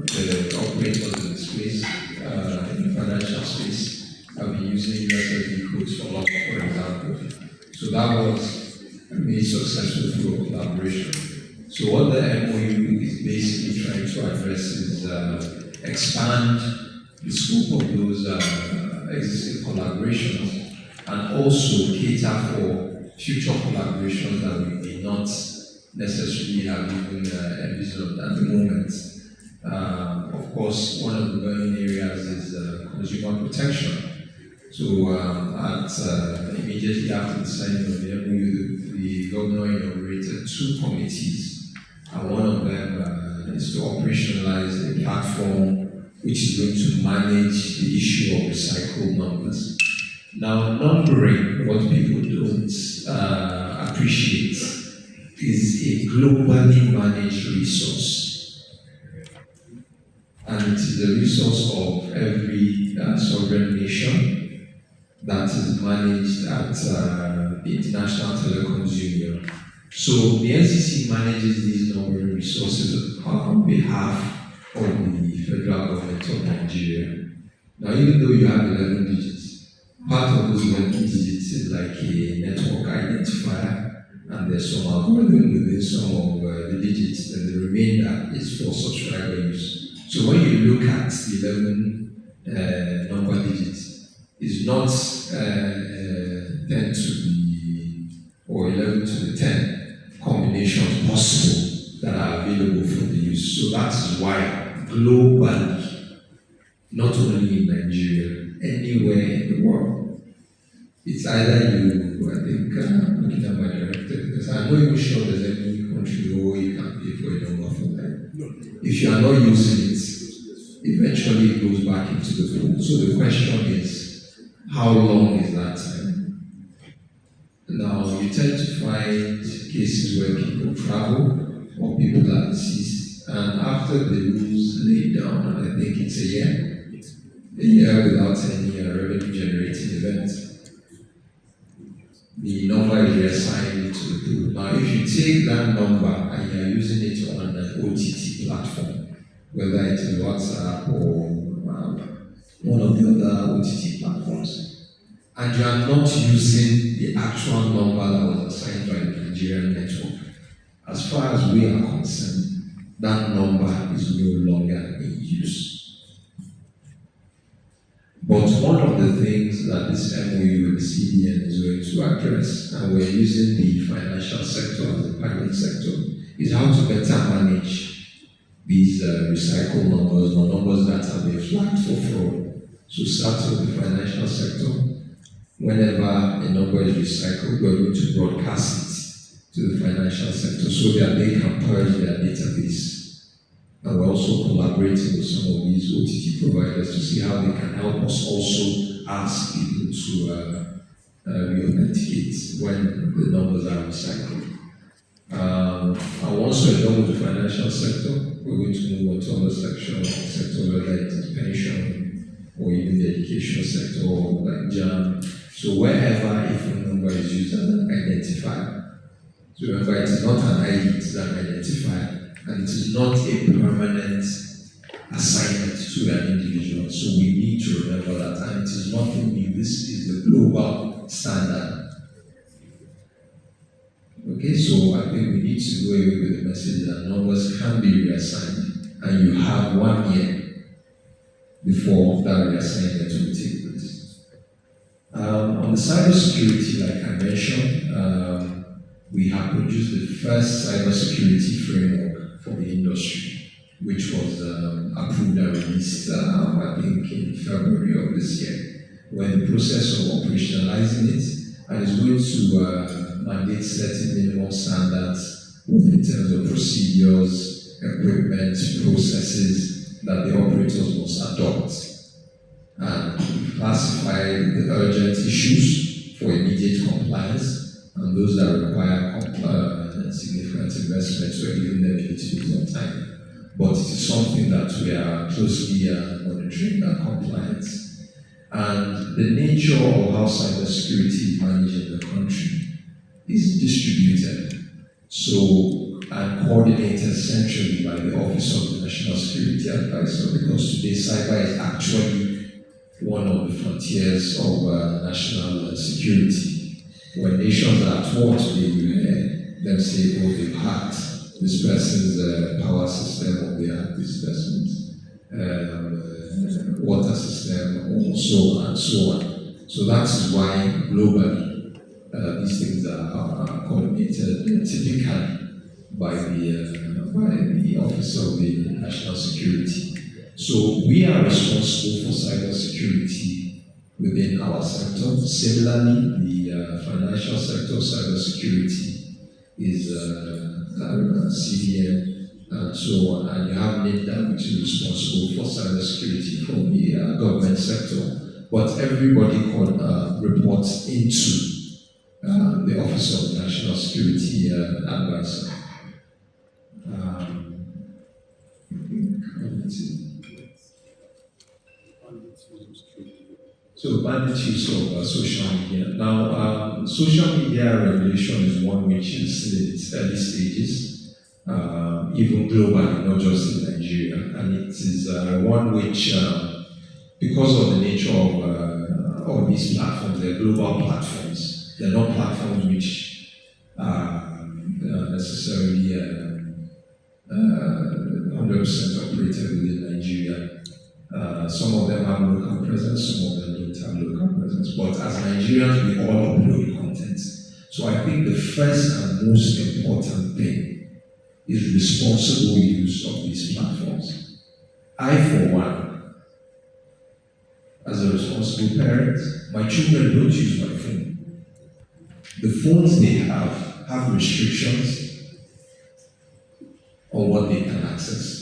The operators in the space, in the financial space, have been using USSD codes for long, for example. So that was made successful through collaboration. So what the MOU is basically trying to address is expand the scope of those existing collaborations and also cater for future collaborations that we may not necessarily have even envisioned at the moment. Of course, one of the burning areas is consumer protection. So immediately after the signing of the MOU, the governor inaugurated 2 committees, and one of them is to operationalize a platform which is going to manage the issue of recycled numbers. Now, numbering, what people don't appreciate, is a globally managed resource. And it is a resource of every sovereign nation that is managed at the International Telecoms Union. So the NCC manages these numbering resources on behalf of the federal government of Nigeria. Now, even though you have 11 digits, part of those 11 digits is like a network identifier, and there's some algorithm within some of the digits, and the remainder is for subscriber use. So when you look at the 11 number digits, it's not 10 to the, or 11 to the 10 combinations possible that are available for the use. So that is why globally, not only in Nigeria, anywhere in the world, it's either you, I think, looking at my director, because I'm not even sure there's any country where you can pay for a number for that. No. If you are not using it, eventually it goes back into the pool. So the question is, how long is that time? Now, you tend to find cases where people travel or people are deceased, and after the rules laid down, and I think it's a year without any revenue generating event, the number is reassigned to the pool. Now, if you take that number and you are using it on an OTT platform, whether it is WhatsApp or one of the other OTT platforms, and you are not using the actual number that was assigned by the Nigerian network, as far as we are concerned, that number is no longer in use. But one of the things that this MOU with the CBN is going to address, and we're using the financial sector as the pilot sector, is how to better manage these recycled numbers or numbers that have been flagged for fraud. So start with the financial sector. Whenever a number is recycled, we're going to broadcast it to the financial sector so that they can purge their database. And we're also collaborating with some of these OTT providers to see how they can help us also ask people to re-authenticate when the numbers are recycled. And once we're done with the financial sector, we're going to move on to other sectors, whether it is pension or even the education sector, or like JAM. So wherever a phone number is used as an identifier, so remember, it is not an ID, it is an identifier, and it is not a permanent assignment to an individual. So we need to remember that, and it is nothing new. This is the global standard. Okay, so I think we need to go away with the message that numbers can be reassigned, and you have 1 year before that reassignment will take place. On the cybersecurity, like I mentioned, we have produced the first cybersecurity framework for the industry, which was approved and released, I think, in February of this year. We're in the process of operationalizing it, and it's going to mandate certain minimum standards, both in terms of procedures, equipment, processes that the operators must adopt. And classify the urgent issues for immediate compliance, and those that require significant investments, we're giving them a little bit of time. But it is something that we are closely monitoring that compliance. And the nature of how cybersecurity is managed in the country is distributed. So and coordinated centrally by the Office of the National Security Advisor, because today cyber is actually one of the frontiers of national security. When nations are at war today, you hear them say, oh, they've hacked this person's power system, or they hacked this person's water system, or so on and so on. So that is why globally these things are coordinated typically by the Office of the National Security. So we are responsible for cyber security within our sector. Similarly, the financial sector cyber security is CBN and so on. And you have NIDA, which is responsible for cyber security from the government sector. But everybody reports into the Office of the National Security Advisor. So bandit use of social media. Now, social media regulation is one which is still in its early stages, even globally, not just in Nigeria. And it is one which, because of the nature of all these platforms, they're global platforms. They're not platforms which are necessarily 100% operated within Nigeria. Some of them have local presence, some of them don't have local presence. But as Nigerians, we all upload content. So I think the first and most important thing is responsible use of these platforms. I, for one, as a responsible parent, my children don't use my phone. The phones they have restrictions on what they can access.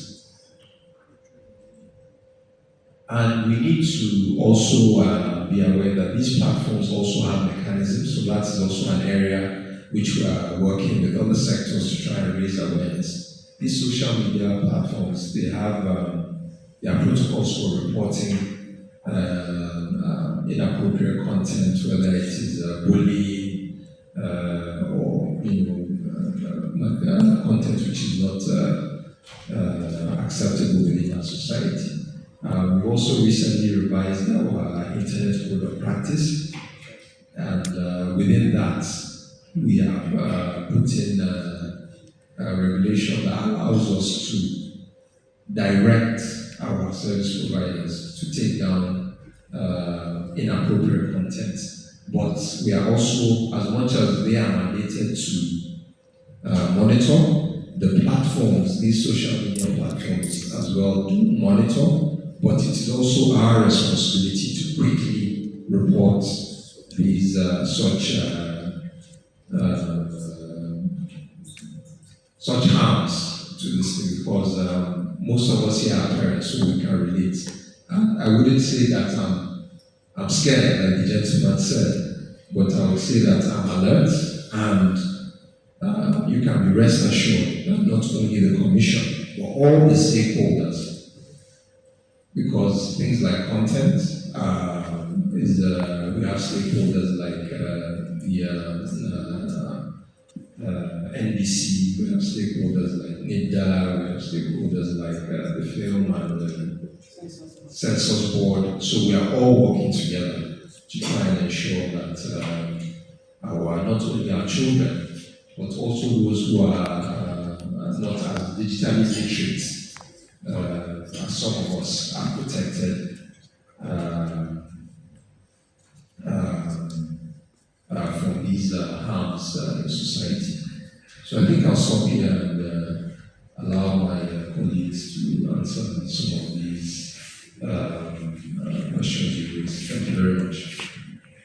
And we need to also be aware that these platforms also have mechanisms, so that is also an area which we are working with other sectors to try and raise awareness. These social media platforms, they have their protocols for reporting inappropriate content, whether it is bullying or content which is not acceptable within our society. We've also recently revised our Internet Code of Practice, and within that, we have put in a regulation that allows us to direct our service providers to take down inappropriate content. But we are also, as much as they are mandated to monitor, the platforms, these social media platforms as well, do monitor. But it is also our responsibility to quickly report these such harms to this thing, because most of us here are parents, so we can relate. I wouldn't say that I'm scared, like the gentleman said, but I would say that I'm alert, and you can be rest assured that not only the Commission, but all the stakeholders, because things like content we have stakeholders like the NBC, we have stakeholders like NIDA, we have stakeholders like the film and the Census Board. So we are all working together to try and ensure that not only our children, but also those who are not as digitally literate as some of us are protected from these harms in society. So I think I'll stop here and allow my colleagues to